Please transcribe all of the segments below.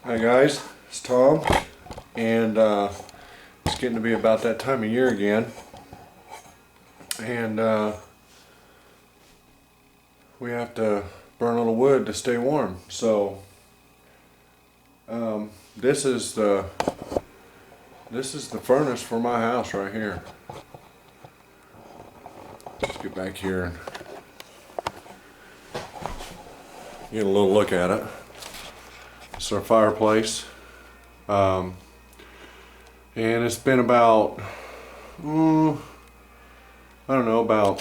Hi guys, it's Tom, and it's getting to be about that time of year again, and we have to burn a little wood to stay warm. So this is the furnace for my house right here. Let's get back here and get a little look at it. It's our fireplace, and it's been about, I don't know,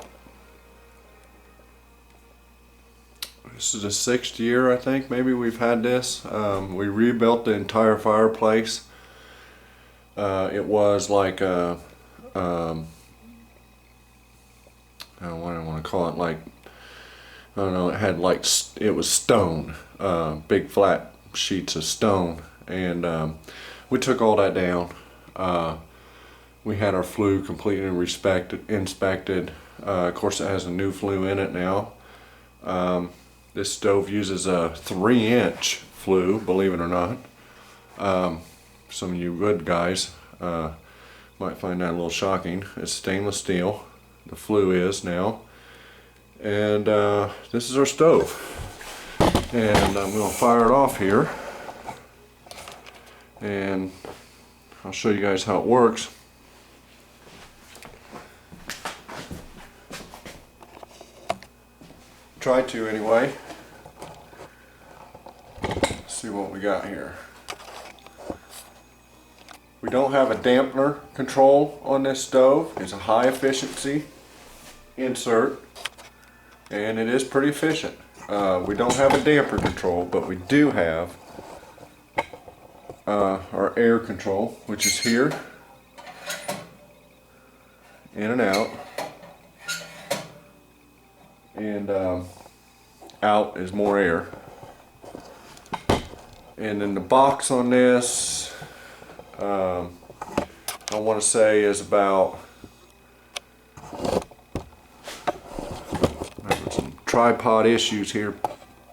this is the 6th year, I think, maybe we've had this. We rebuilt the entire fireplace. It was like a, I don't know what I want to call it, like, I don't know, it had like, it was stone, big flat sheets of stone, and we took all that down. We had our flue completely inspected. Of course, it has a new flue in it now. This stove uses a 3-inch flue, believe it or not. Some of you wood guys might find that a little shocking. It's stainless steel, the flue is now. And this is our stove. And I'm going to fire it off here, and I'll show you guys how it works. Try to anyway. Let's see what we got here. We don't have a dampener control on this stove. It's a high efficiency insert, and it is pretty efficient. We don't have a damper control, but we do have our air control, which is here, in and out, and out is more air. And then the box on this, I want to say is about, tripod issues here,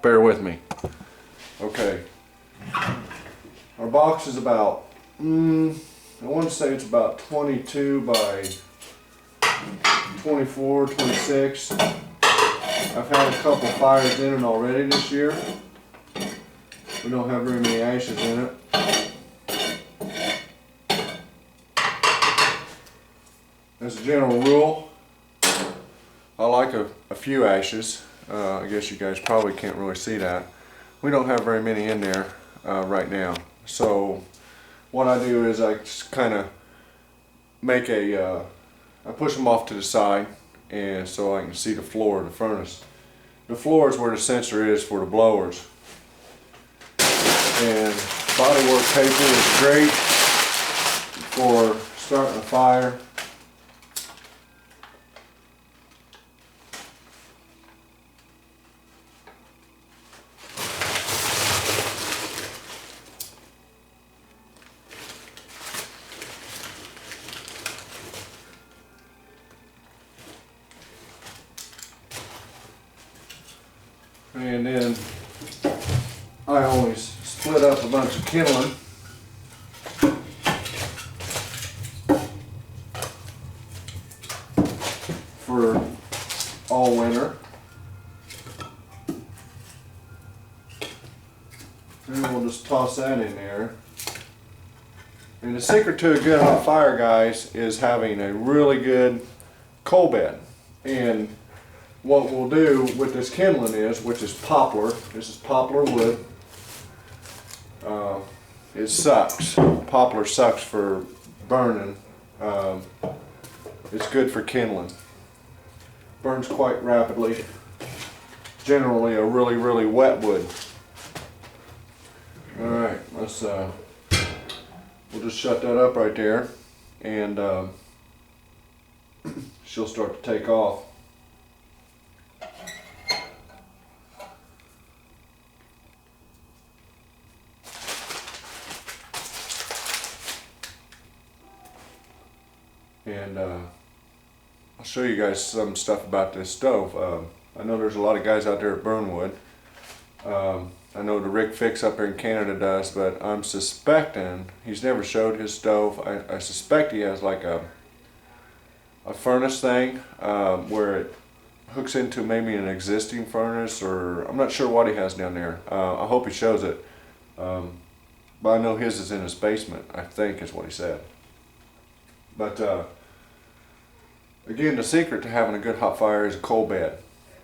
bear with me. Okay, our box is about, I want to say it's about 22 by 24, 26. I've had a couple fires in it already this year. We don't have very many ashes in it. As a general rule, I like a few ashes. I guess you guys probably can't really see that. We don't have very many in there right now. So what I do is I just kind of make I push them off to the side, and so I can see the floor of the furnace. The floor is where the sensor is for the blowers. And bodywork paper is great for starting a fire. And then I always split up a bunch of kindling for all winter. And we'll just toss that in there. And the secret to a good hot fire, guys, is having a really good coal bed. And what we'll do with this kindling is, which is poplar, this is poplar wood, it sucks. Poplar sucks for burning. It's good for kindling. Burns quite rapidly. Generally a really, really wet wood. Alright, let's we'll just shut that up right there, and she'll start to take off. And I'll show you guys some stuff about this stove. I know there's a lot of guys out there that burn wood. I know the Rick Fix up here in Canada does, but I'm suspecting, he's never showed his stove. I suspect he has like a furnace thing where it hooks into maybe an existing furnace, or I'm not sure what he has down there. I hope he shows it. But I know his is in his basement, I think is what he said. But again, the secret to having a good hot fire is a coal bed.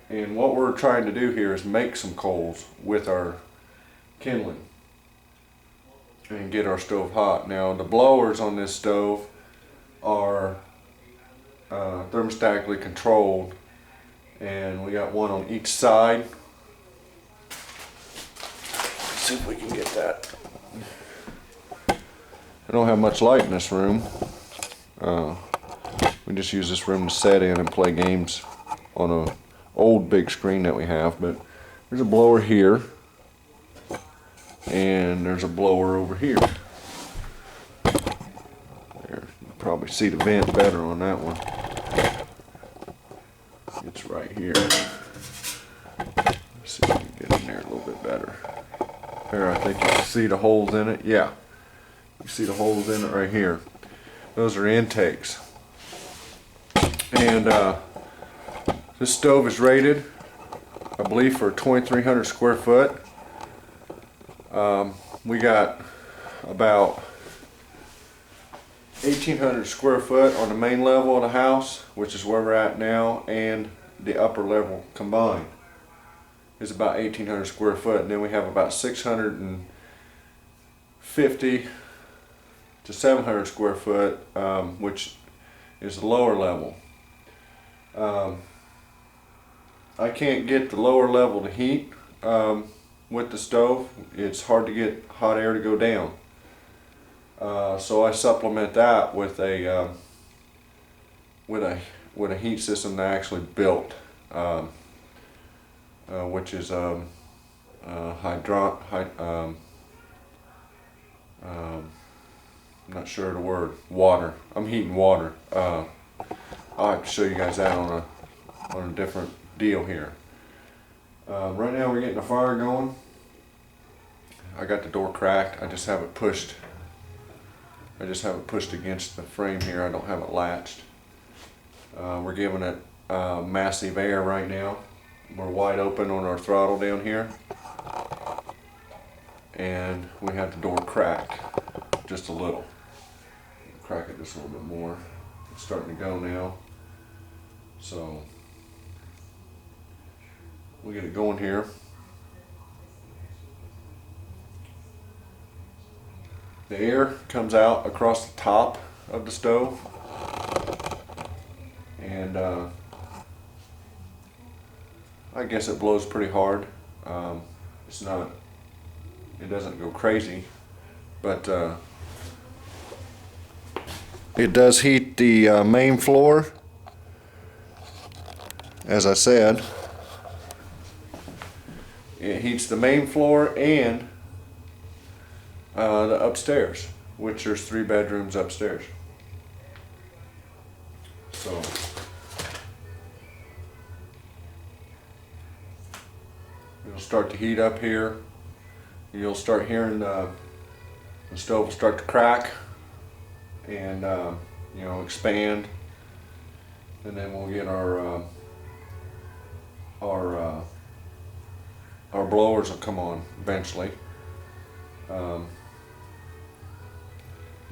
And what we're trying to do here is make some coals with our kindling and get our stove hot. Now the blowers on this stove are thermostatically controlled, and we got one on each side. Let's see if we can get that. I don't have much light in this room. We just use this room to set in and play games on a old big screen that we have. But there's a blower here, and there's a blower over here. There, you can probably see the vent better on that one. It's right here. Let's see if we can get in there a little bit better. There, I think you can see the holes in it. Yeah, you see the holes in it right here. Those are intakes. And this stove is rated, I believe, for 2,300 square foot. We got about 1,800 square foot on the main level of the house, which is where we're at now, and the upper level combined is about 1,800 square foot. And then we have about 650 to 700 square foot, which is the lower level. I can't get the lower level to heat with the stove. It's hard to get hot air to go down. So I supplement that with a heat system that I actually built, which is I'm not sure of the word. Water. I'm heating water. I'll have to show you guys that on a different deal here. Right now we're getting the fire going. I got the door cracked. I just have it pushed against the frame here. I don't have it latched. We're giving it massive air right now. We're wide open on our throttle down here, and we have the door cracked just a little. Crack it just a little bit more. It's starting to go now, so we get it going here. The air comes out across the top of the stove, and I guess it blows pretty hard. It doesn't go crazy, but it does heat the main floor, as I said. It heats the main floor and the upstairs, which there's 3 bedrooms upstairs. So it'll start to heat up here. You'll start hearing the stove will start to crack and expand, and then we'll get our blowers will come on eventually.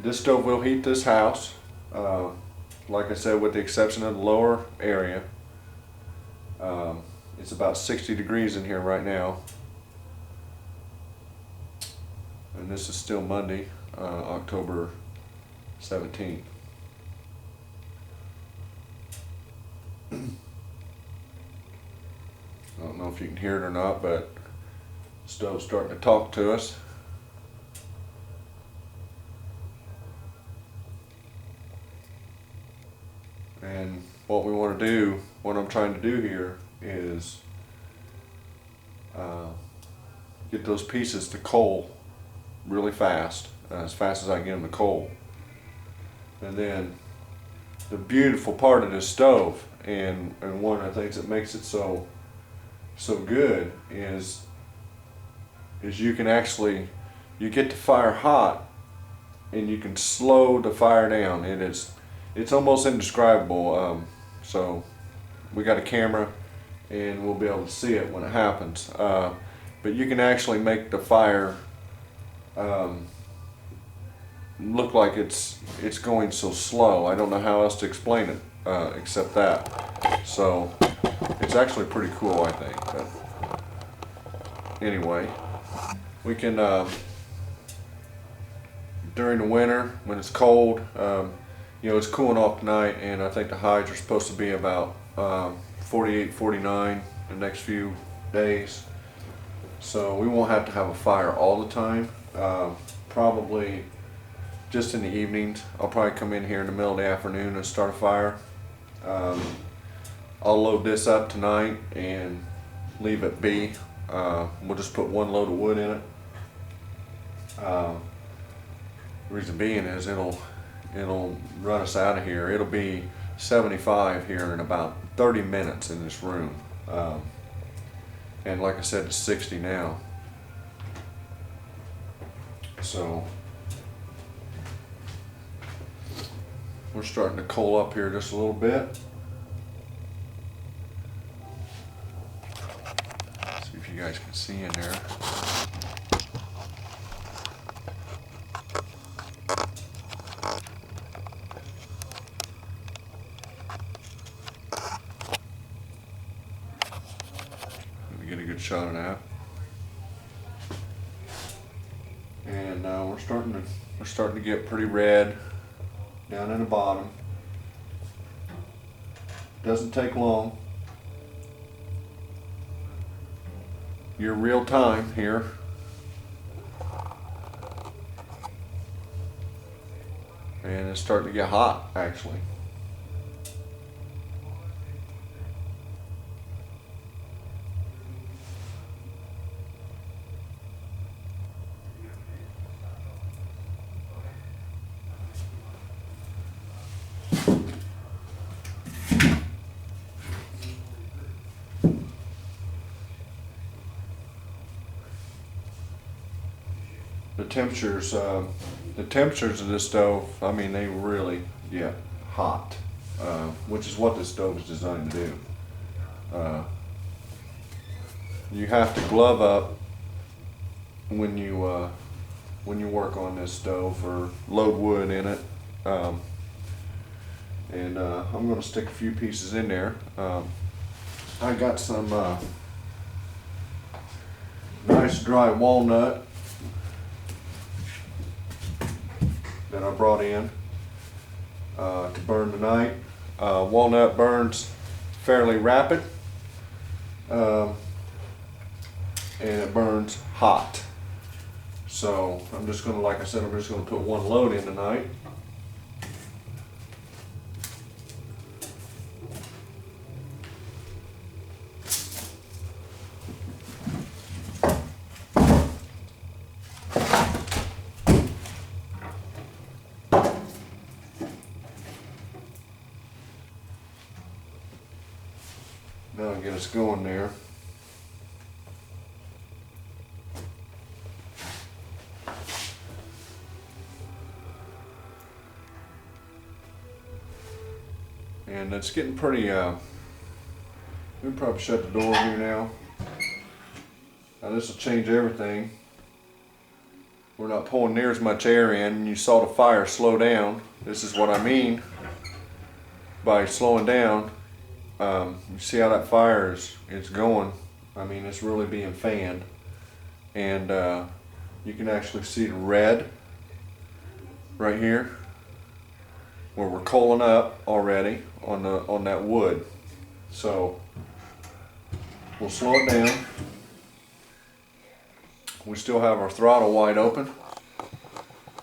This stove will heat this house, like I said, with the exception of the lower area. It's about 60 degrees in here right now, and this is still Monday, October 17th. I don't know if you can hear it or not, but the stove's starting to talk to us. And what we want to do, what I'm trying to do here is get those pieces to coal really fast, as fast as I can get them to coal. And then the beautiful part of this stove, and one of the things that makes it so good, is is you get the fire hot and you can slow the fire down. It's almost indescribable. So we got a camera and we'll be able to see it when it happens. But you can actually make the fire look like it's going so slow. I don't know how else to explain it except that. So it's actually pretty cool, I think. But anyway, we can during the winter when it's cold, it's cooling off tonight, and I think the highs are supposed to be about 48, 49 the next few days. So we won't have to have a fire all the time. Probably just in the evenings. I'll probably come in here in the middle of the afternoon and start a fire. I'll load this up tonight and leave it be. We'll just put one load of wood in it. The reason being is it'll run us out of here. It'll be 75 here in about 30 minutes in this room. And like I said, it's 60 now. So we're starting to coal up here just a little bit. See if you guys can see in there. Let me get a good shot of that. And we're starting to get pretty red down in the bottom. Doesn't take long. You're real time here. And it's starting to get hot, actually. The temperatures of this stove, I mean, they really get hot, which is what this stove is designed to do. You have to glove up when you work on this stove or load wood in it. I'm going to stick a few pieces in there. I got some nice dry walnut that I brought in to burn tonight. Walnut burns fairly rapid, and it burns hot. So I'm just going to, like I said, I'm just going to put one load in tonight. That'll get us going there. And it's getting pretty, we can probably shut the door here now. Now this will change everything. We're not pulling near as much air in. You saw the fire slow down. This is what I mean by slowing down. You see how that fire is going. I mean, it's really being fanned, and you can actually see the red right here where we're coaling up already on that wood. So we'll slow it down. We still have our throttle wide open.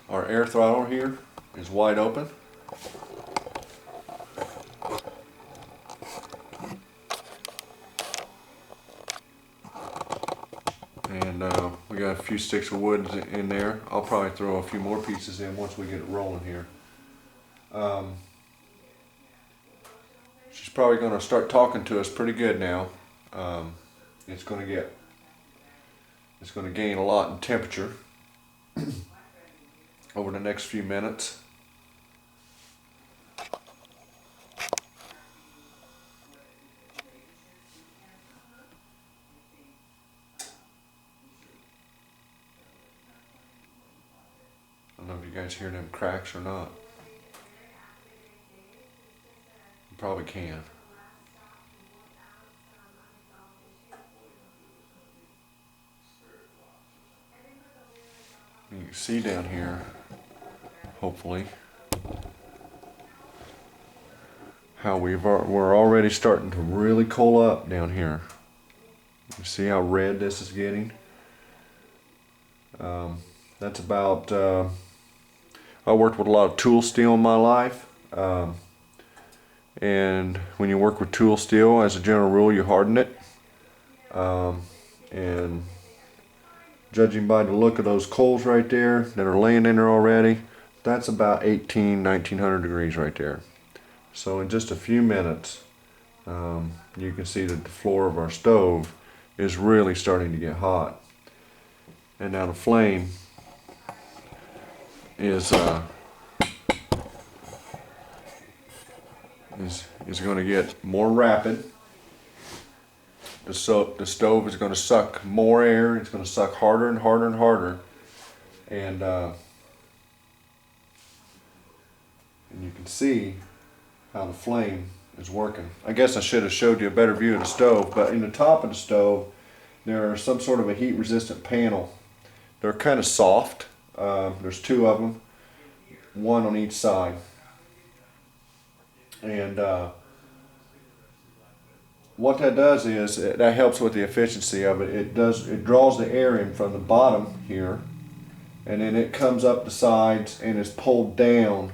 Our air throttle here is wide open. And we got a few sticks of wood in there. I'll probably throw a few more pieces in once we get it rolling here. She's probably going to start talking to us pretty good now. It's going to get It's going to gain a lot in temperature over the next few minutes. I don't know if you guys hear them cracks or not. You probably can. You can see down here, hopefully, how we're already starting to really coal up down here. You see how red this is getting? That's about, I worked with a lot of tool steel in my life. And when you work with tool steel, as a general rule, you harden it. And judging by the look of those coals right there that are laying in there already, that's about 1900 degrees right there. So in just a few minutes, you can see that the floor of our stove is really starting to get hot. And now the flame is going to get more rapid. The stove is going to suck more air. It's going to suck harder and harder and harder, and you can see how the flame is working. I guess I should have showed you a better view of the stove, but in the top of the stove there are some sort of a heat resistant panel. They're kind of soft. There's two of them, one on each side, and what that does is that helps with the efficiency of it. It draws the air in from the bottom here, and then it comes up the sides and is pulled down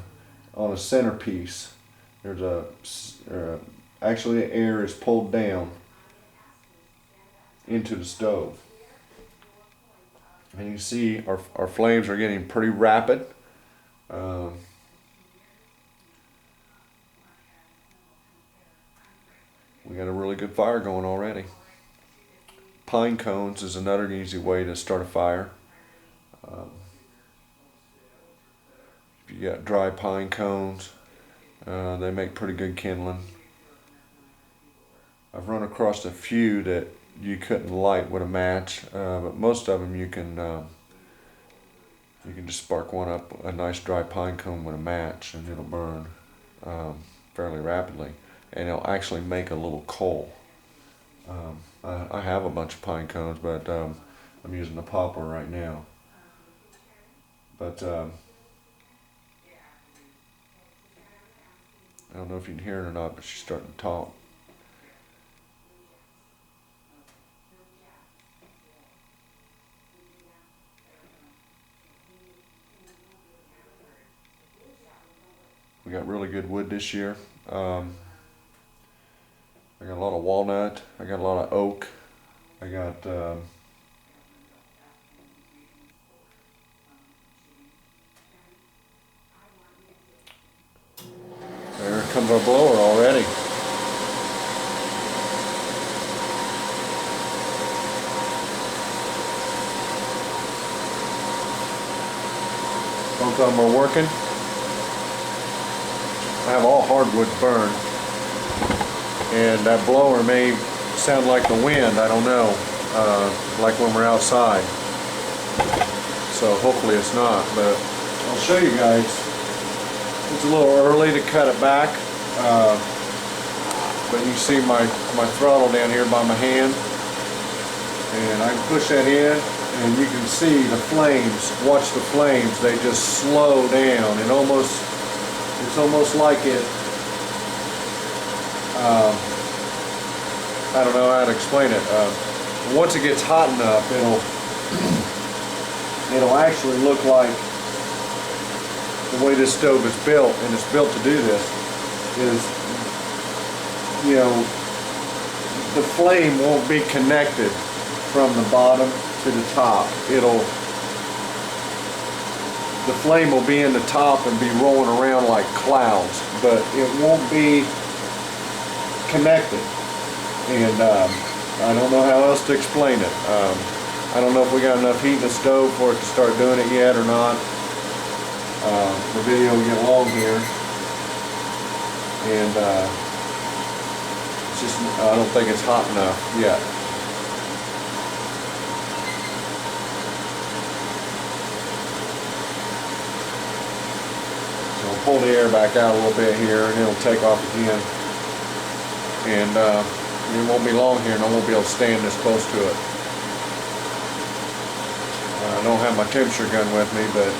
on a centerpiece. Actually the air is pulled down into the stove. And you see our flames are getting pretty rapid. We got a really good fire going already. Pine cones is another easy way to start a fire. If you got dry pine cones, they make pretty good kindling. I've run across a few that you couldn't light with a match, but most of them you can just spark one up, a nice dry pine cone with a match, and it'll burn fairly rapidly, and it'll actually make a little coal. I have a bunch of pine cones, but I'm using the poplar right now. But I don't know if you can hear it or not, but she's starting to talk. We got really good wood this year. I got a lot of walnut, I got a lot of oak, I got there comes our blower already. Both of them are working. I have all hardwood burned, and that blower may sound like the wind, I don't know, like when we're outside. So hopefully it's not, but I'll show you guys. It's a little early to cut it back, but you see my throttle down here by my hand, and I can push that in, and you can see the flames. Watch the flames, they just slow down, and it's almost like it, I don't know how to explain it. Once it gets hot enough, it'll actually look like the way this stove is built, and it's built to do this, is, you know, the flame won't be connected from the bottom to the top. The flame will be in the top and be rolling around like clouds, but it won't be connected. And I don't know how else to explain it. I don't know if we got enough heat in the stove for it to start doing it yet or not. The video will get long here, and it's just, I don't think it's hot enough yet. So I'll pull the air back out a little bit here, and it'll take off again. And it won't be long here, and I won't be able to stand this close to it. I don't have my temperature gun with me, but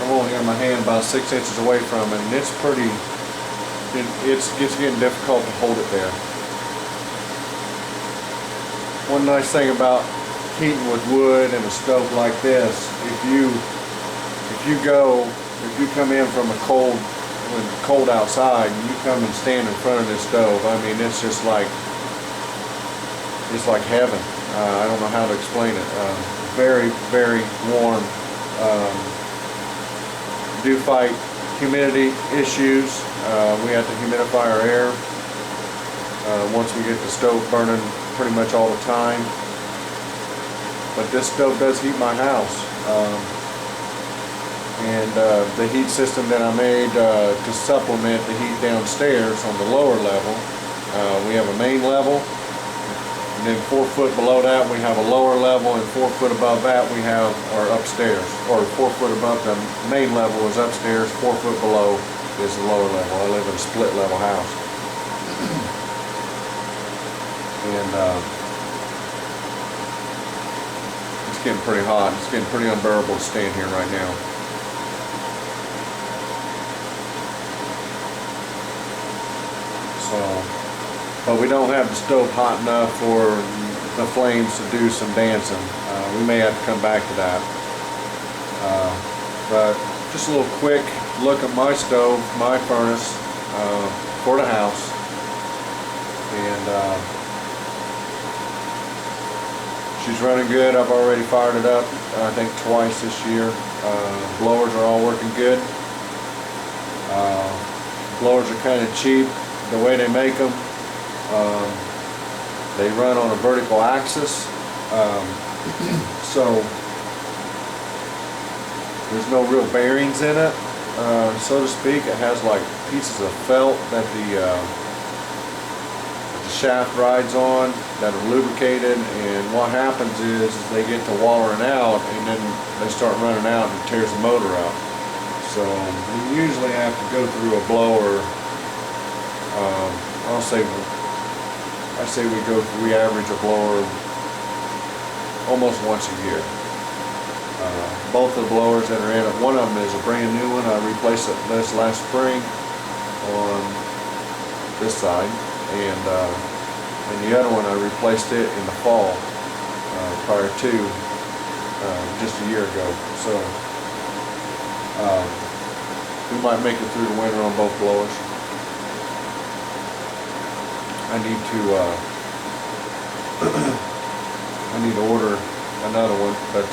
I've only got my hand about 6 inches away from it, and it's pretty. It's getting difficult to hold it there. One nice thing about heating with wood and a stove like this, if you come in from a cold outside, and you come and stand in front of this stove, I mean, it's just like, it's like heaven. I don't know how to explain it. Very, very warm. Do fight humidity issues. We have to humidify our air once we get the stove burning pretty much all the time. But this stove does heat my house. And the heat system that I made to supplement the heat downstairs on the lower level, we have a main level, and then 4 foot below that we have a lower level, and 4 foot above that we have our upstairs, or 4 foot above the main level is upstairs, 4 foot below is the lower level. I live in a split level house. And it's getting pretty hot. It's getting pretty unbearable to stand here right now. But we don't have the stove hot enough for the flames to do some dancing. We may have to come back to that. But just a little quick look at my stove, my furnace for the house. And she's running good. I've already fired it up, I think twice this year. Blowers are all working good. Blowers are kind of cheap the way they make them. They run on a vertical axis, so there's no real bearings in it, so to speak. It has like pieces of felt that the shaft rides on that are lubricated, and what happens is they get to wallering out, and then they start running out and it tears the motor out. So we usually have to go through a blower. We average a blower almost once a year. Both the blowers that are in it, one of them is a brand new one. I replaced it this last spring on this side, and the other one I replaced it in the fall prior to just a year ago. So we might make it through the winter on both blowers. I need to order another one, but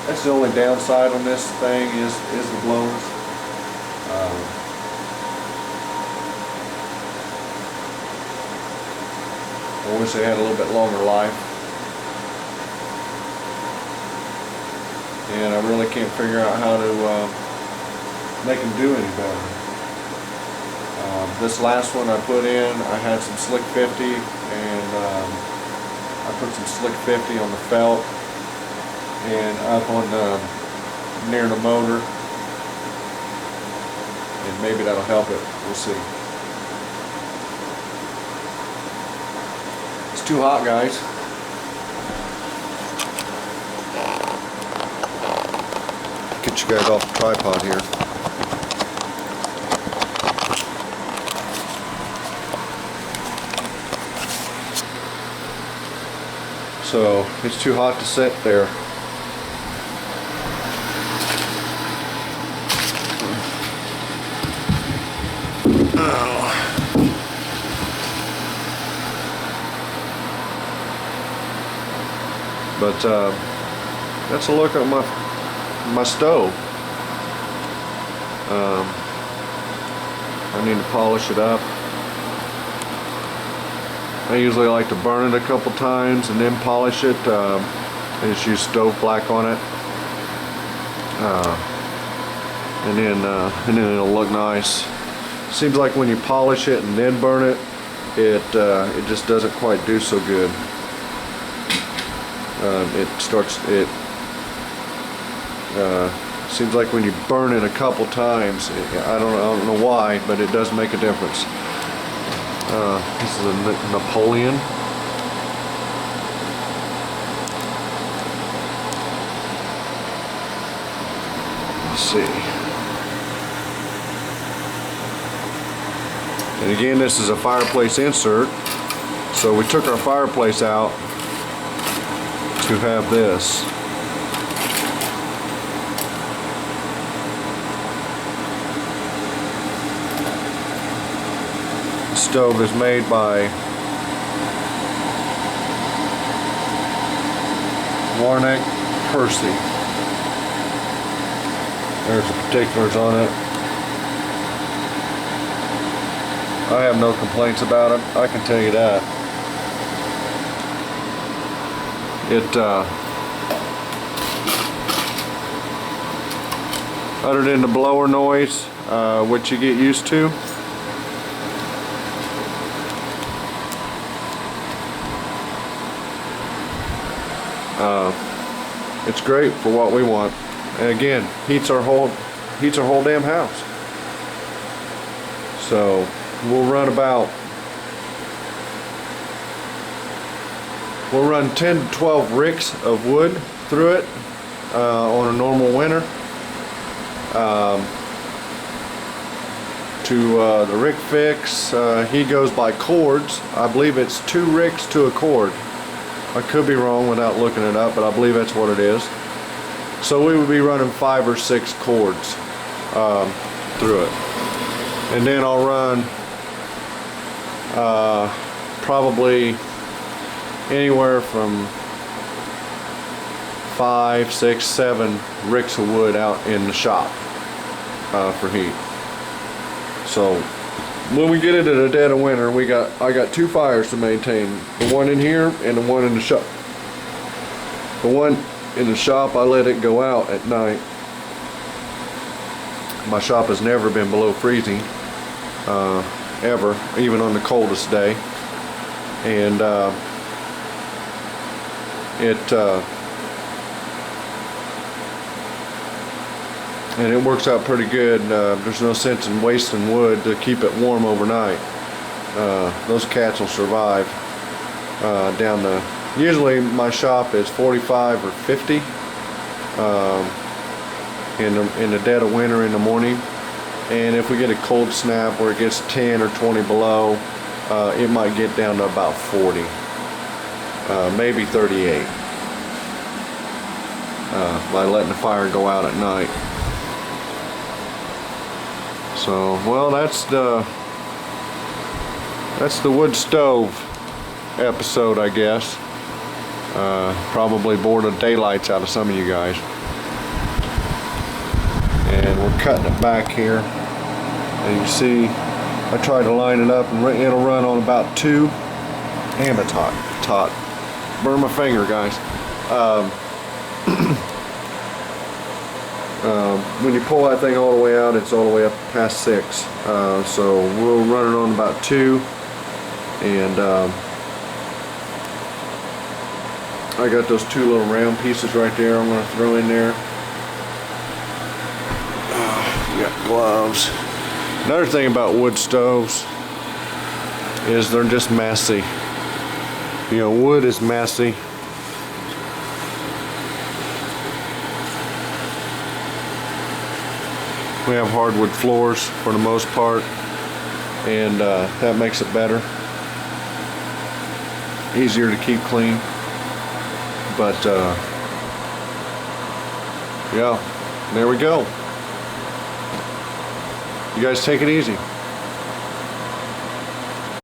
that's the only downside on this thing is the blowers. I wish they had a little bit longer life, and I really can't figure out how to make them do any better. This last one I put in, I had some Slick 50, and I put some Slick 50 on the felt and up on near the motor, and maybe that'll help it. We'll see. It's too hot, guys. Get you guys off the tripod here. So it's too hot to sit there. But that's a look at my stove. I need to polish it up. I usually like to burn it a couple times and then polish it. I just use stove black on it, and then it'll look nice. Seems like when you polish it and then burn it, it just doesn't quite do so good. Seems like when you burn it a couple times, I don't know why, but it does make a difference. This is a Napoleon. Let's see. And again, this is a fireplace insert. So we took our fireplace out to have this. The stove is made by Warnack Percy. There's the particulars on it. I have no complaints about it, I can tell you that. Other than the blower noise, which you get used to, it's great for what we want. And again, heats our whole damn house. So we'll run 10 to 12 ricks of wood through it on a normal winter. To the Rick Fix, he goes by cords. I believe it's 2 ricks to a cord. I could be wrong without looking it up, but I believe that's what it is. So we would be running 5 or 6 cords through it. And then I'll run probably anywhere from 5, 6, 7 ricks of wood out in the shop for heat. So when we get into the dead of winter, I got 2 fires to maintain. The one in here and the one in the shop. The one in the shop, I let it go out at night. My shop has never been below freezing, ever, even on the coldest day. And it works out pretty good. There's no sense in wasting wood to keep it warm overnight. Those cats will survive down the. Usually my shop is 45 or 50 in the dead of winter in the morning, and if we get a cold snap where it gets 10 or 20 below, it might get down to about 40, maybe 38, by letting the fire go out at night. So, well, that's the wood stove episode, I guess. Probably bored the daylights out of some of you guys. And we're cutting it back here. And you see, I tried to line it up, and it'll run on about 2. Damn, it's hot. Burn my finger, guys. When you pull that thing all the way out, it's all the way up past 6. So we'll run it on about 2. And I got those 2 little round pieces right there I'm going to throw in there. You got gloves. Another thing about wood stoves is they're just messy. You know, wood is messy. We have hardwood floors for the most part, and that makes it better. Easier to keep clean. But yeah, there we go. You guys take it easy.